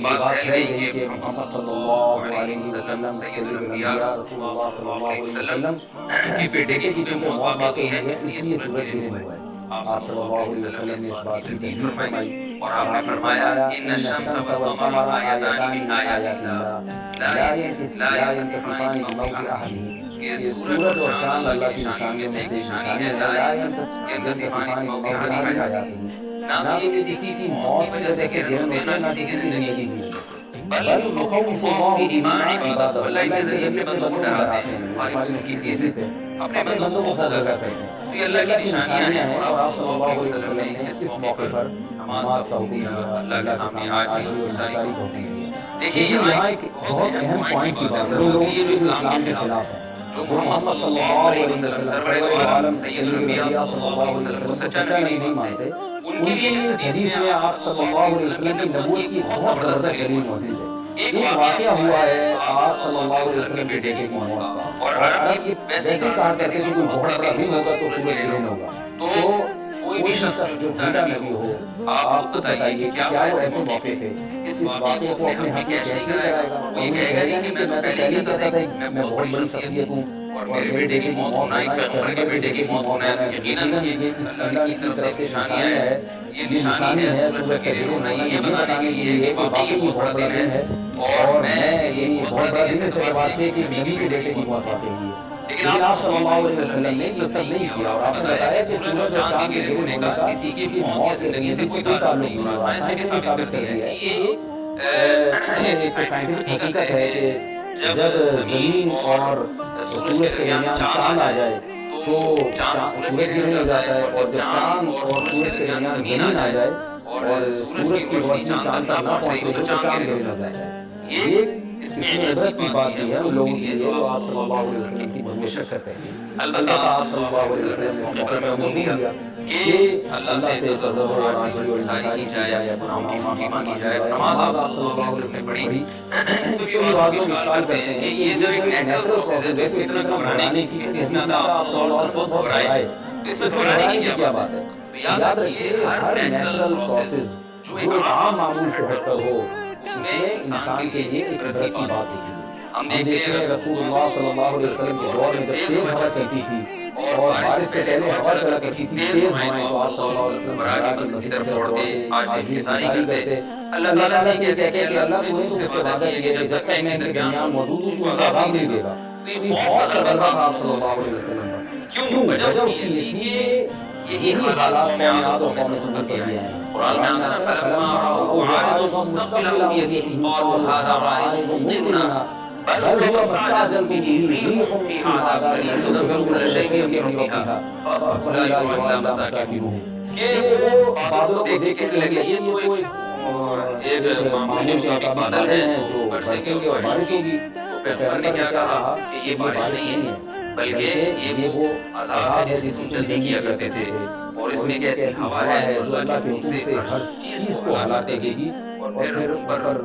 بات پھیل گئی کہ محمد صلی اللہ علیہ وسلم سید الانبیاء رسول اللہ صلی اللہ علیہ وسلم کے بیٹے کی چونکہ موت واقع ہوئی ہے اس لیے سورج گرہن ہوا ہے۔ آپ صلی اللہ علیہ وسلم نے اس بات کی تردید فرمائی اور آپ نے فرمایا ان الشمس والقمر آیتان من آیات اللہ لا ينكسفان لموت احدهم کہ سورج اور چاند اللہ کی نشانیوں میں سے ایک نشانی ہے لا ينكسفان لموت احدهم نہ تو یہ کسی کی موت کی وجہ سے گرہن ہوتے ہیں نہ کسی کی زندگی کی وجہ سے، بل یخوف اللہ بہما عبادہ، اللہ ان کے ذریعے اپنے بندوں کو ڈراتے ہیں۔ بخاری مسلم کی حدیث ہے اپنے بندوں کو خوفزدہ کرتے ہیں۔ تو یہ اللہ کی نشانیاں ہیں اور آپ صلی اللہ علیہ وسلم نے اس موقع پر نماز کا حکم دیا، اللہ کے سامنے عاجزی اور انکساری کا حکم دیا۔ دیکھیے یہاں ایک بہت اہم پوائنٹ کی بات ہے، لوگ یہ جو اسلام کے خلاف ہے، جو محمد صلی اللہ علیہ وسلم سرور دو عالم سید الانبیاء صلی اللہ علیہ وسلم کو سچا نبی نہیں مانتے، ان کے لیے اس حدیث میں آپ صلی اللہ علیہ وسلم کی نبوت کی بہت زبردست دلیل موجود ہے۔ ایک واقعہ ہوا ہے آپ صلی اللہ علیہ وسلم کے بیٹے کی موت کا، اور عرب یہ ویسے ہی کہا کرتے تھے کہ کوئی بہت بڑا دن ہوگا تو سورج گرہن ہوگا، تو کوئی بھی شخص جو جھوٹا نبی ہو آپ خود بتائیے کہ کیا وہ ایسے موقع پہ اس واقعے کو اپنے حق میں کیش نہیں کرائے گا؟ وہ یہ کہے گا نہیں کہ میں تو پہلے ہی کہتا تھا کہ میں بہت بڑی شخصیت ہوں اور میرے بیٹے کی موت ہونا ایک پیغمبر کے بیٹے کی موت ہونا ہے، یقیناً یہ اس اللہ کی طرف سے نشانیاں ہے، یہ نشانی ہے سورج کا گرہن ہونا، یہ بتانے کے لیے ہے کہ واقعی یہ بہت بڑا دن ہے اور میں یہ بہت بڑا دن اس اعتبار سے کہ نبی کے بیٹے کی موت واقع ہوئی ہے۔ لیکن آپ صلی اللہ علیہ وسلم نے یہ سب نہیں کیا اور آپ نے بتایا کہ سورج اور چاند کے گرہن ہونے کا کسی کی موت یا زندگی سے کوئی تعلق نہیں ہو رہا۔ سائنس نے بھی ثابت کر دیا ہے کہ یہ ایک سائنٹیفک حقیقت ہے کہ جب زمین اور سورج کے درمیان چاند آ جائے تو سورج گرہن ہو جاتا ہے، اور جب چاند اور سورج کے درمیان زمین آ جائے اور سورج کی روشنی چاند تک نہ پہنچے تو چاند گرہن ہو جاتا ہے۔ یہ اس میں عبرت کی بات بھی ہے ان لوگوں کے لیے جو آپ صلی اللہ علیہ وسلم کی نبوت شک کرتے ہیں۔ البتہ آپ صلی اللہ علیہ وسلم نے اس موقع میں حکم دیا کہ اللہ سے تضرع اور عاجزی اور انکساری کی جائے، گناہوں کی معافی مانگی جائے، اور نماز آپ صلی اللہ علیہ وسلم نے پڑھی۔ اس میں بھی بعض لوگ اشکال کرتے ہیں کہ یہ جو ایک نیچرل پروسیس ہے تو اس میں اتنا گھبرانے کی حدیث میں آتا ہے آپ صلی اللہ علیہ وسلم بہت گھبرائے، تو اس میں گھبرانے کی کیا بات ہے؟ تو یاد رکھیے ہر نیچرل پروسیس جو ایک عام معمول سے ہٹ کر ہو اس میں انسان کے لیے ایک عبرت کی بات ہوتی ہے۔ ہم دیکھتے ہیں رسول اللہ صلی اللہ علیہ وسلم کے دور میں جب تیز ہوا چلتی تھی اور بارش سے پہلے ہوا چلا کرتی تھی، تیز ہوائیں تو آپ صلی اللہ علیہ وسلم برا کی مسجد کی طرف دوڑتے، عاجزی انکساری کرتے، اللہ تعالیٰ سے یہ کہتے کہ اللہ تو نے مجھ سے وعدہ کیا کہ جب تک میں ان کے درمیان موجود ہوں تو عذاب نہیں دے گا۔ تو یہ خوف کا غلبہ تھا آپ صلی اللہ علیہ وسلم پر۔ کیوں؟ وجہ اس کی یہ تھی کہ یہی حالات قوم عاد اور قوم ثمود پر بھی آئے ہیں۔ قرآن میں آتا ہے فَلَمَّا رَأَوْهُ عَارِضًا مُسْتَقْبِلَ أَوْدِيَتِهِمْ قَالُوا هَٰذَا عَارِضٌ مُمْطِرُنَا بل هو ما استعجلتم به ريح فيها عذاب أليم تدمر كل شيء بأمر ربها فأصبحوا لا يرى إلا مساكنهم۔ کہ وہ بادلوں کو دیکھ کے کہنے لگے یہ تو ایک معمول کے مطابق بادل ہیں جو برسیں گے اور بارش ہوگی۔ تو پیغمبر نے کیا کہا کہ یہ بارش نہیں ہے بلکہ یہ وہ عذاب ہے جس کی تم جلدی کیا کرتے تھے، اور اس میں ایک ایسی ہوا ہے جو اللہ کے حکم سے ہر چیز کو ہلا دے گی، اور پھر ان پر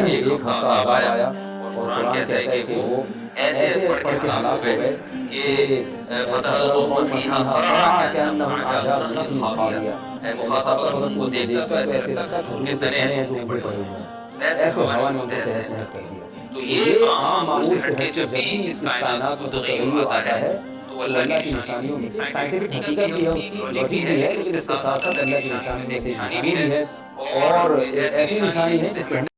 ایک ہفتہ عذاب آیا اور قرآن کہتا ہے کہ وہ ایسے پڑھ کے ہلاک ہو گئے کہ فَتَرَى الْقَوْمَ فِيهَا صَرْعَىٰ كَأَنَّهُمْ أَعْجَازُ نَخْلٍ خَاوِيَةٍ۔ اے مخاطب اگر ان کو دیکھتا تو ایسے لگتا کہ کھجور کے تنے ہیں جو بڑے بڑے ہوئے ہیں، ایسے ہوا نے ان کو تہس نہس کر دیا۔ تو یہ عام معمول سے ہٹ کے جب بھی اس کائنات کو تغیر آتا ہے تو اللہ کی نشانیوں میں سے سائنٹیفک حقیقت بھی ہے، اس کی لاجک بھی ہے، لیکن اس کے ساتھ ساتھ اللہ کی نشانیوں میں سے ایک نشانی بھی ہے، اور ایسی نشانی ہے جس سے